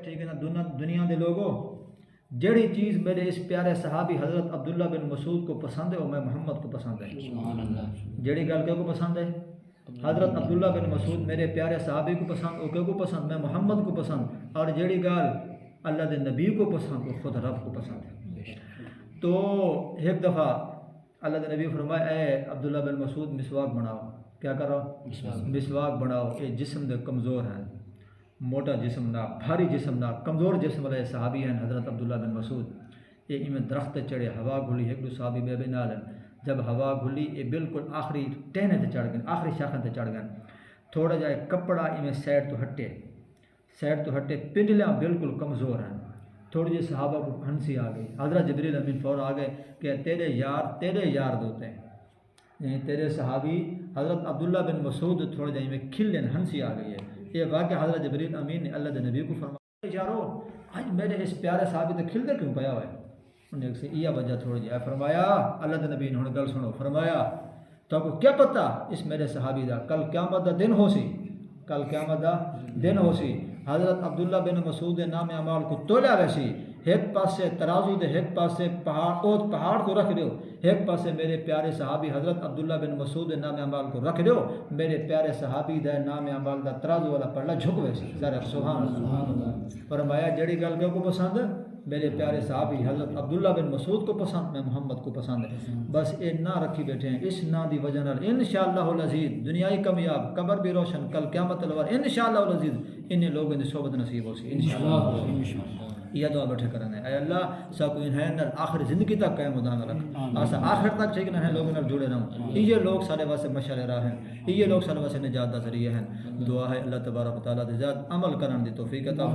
ٹھیک ہے نا دنیا دے لوگوں جڑی چیز میرے اس پیارے صحابی حضرت عبداللہ بن مسعود کو پسند ہے وہ میں محمد کو پسند ہے. سبحان اللہ. جڑی گل کو پسند ہے حضرت عبداللہ بن مسعود میرے پیارے صحابی کو پسند وہ کو پسند میں محمد کو پسند اور جڑی گل اللہ دے نبی کو پسند وہ خود رب کو پسند ہے. تو ایک دفعہ اللہ دے نبی فرمایا اے عبداللہ بن مسعود مسواک بناؤ. کیا کرو؟ مسواک بناؤ. یہ جسم دے کمزور ہیں موٹا جسم نہ بھاری جسم نہ کمزور جسم والے صحابی ہیں حضرت عبداللہ بن مسعود. یہ میں درخت چڑھے ہوا گھلی ایک دو صحابی بے بے نال جب ہوا گھلی یہ بالکل آخری ٹہنے تے چڑھ گئے آخری شاخن تے چڑھ گئے. تھوڑا جا کپڑا میں سائڈ تو ہٹے پنڈلیاں بالکل کمزور ہیں. تھوڑی جی صحابہ کو ہنسی آ گئی. حضرت جبریل امین فور آ گئے کہ تیرے یار دوتے ہیں یعنی تیرے صحابی حضرت عبداللہ بن مسعود تھوڑے جائیں میں کھلن ہنسی آ گئی ہے. یہ واقعہ حضرت جبریل امین نے اللہ دے نبی کو فرمایا یارو آج میرے اس پیارے صحابی تے کھلتے کیوں پیا ہوا ہے. انہیں ایک سے یہ وجہ تھوڑی جی فرمایا اللہ دے نبی نے گل سنو فرمایا تو کو کیا پتہ اس میرے صحابی دا کل قیامت دا دن ہو سی حضرت عبداللہ بن مسعود دے نام اعمال کو تولیا ویسی ایک پاسے ترازو دے ایک پاسے پہاڑ کو رکھ دیو ایک پاسے میرے پیارے صحابی حضرت عبداللہ بن مسعود دے نام اعمال کو رکھ دیو میرے پیارے صحابی دے نام اعمال دا ترازو والا پڑلا جھک ویسی ذرا سبحان اللہ. فرمایا جڑی گل کو پسند میرے پیارے صحابی حضرت عبداللہ بن مسعود کو پسند میں محمد کو پسند ہے. بس یہ نہ رکھی بیٹھے ہیں اس نا دی وجہ نال انشاءاللہ العزیز دنیائی کامیاب قبر بھی روشن کل قیامت الور انشاءاللہ العزیز انہیں لوگوں کی صحبت نصیب ہو سی انشاءاللہ. یہ دعا بیٹھے کرنے اے اللہ سب انہیں آخر زندگی تک قائم مدام رکھ آسا آخر تک چاہیے کہ لوگوں نال جڑے رہوں. یہ لوگ سارے واسطے مشعل راہ ہیں یہ لوگ سارے واسطے نجات دا ذریعہ ہیں. دعا ہے اللہ تبارک و تعالیٰ دے ذات عمل کرن دی توفیق عطا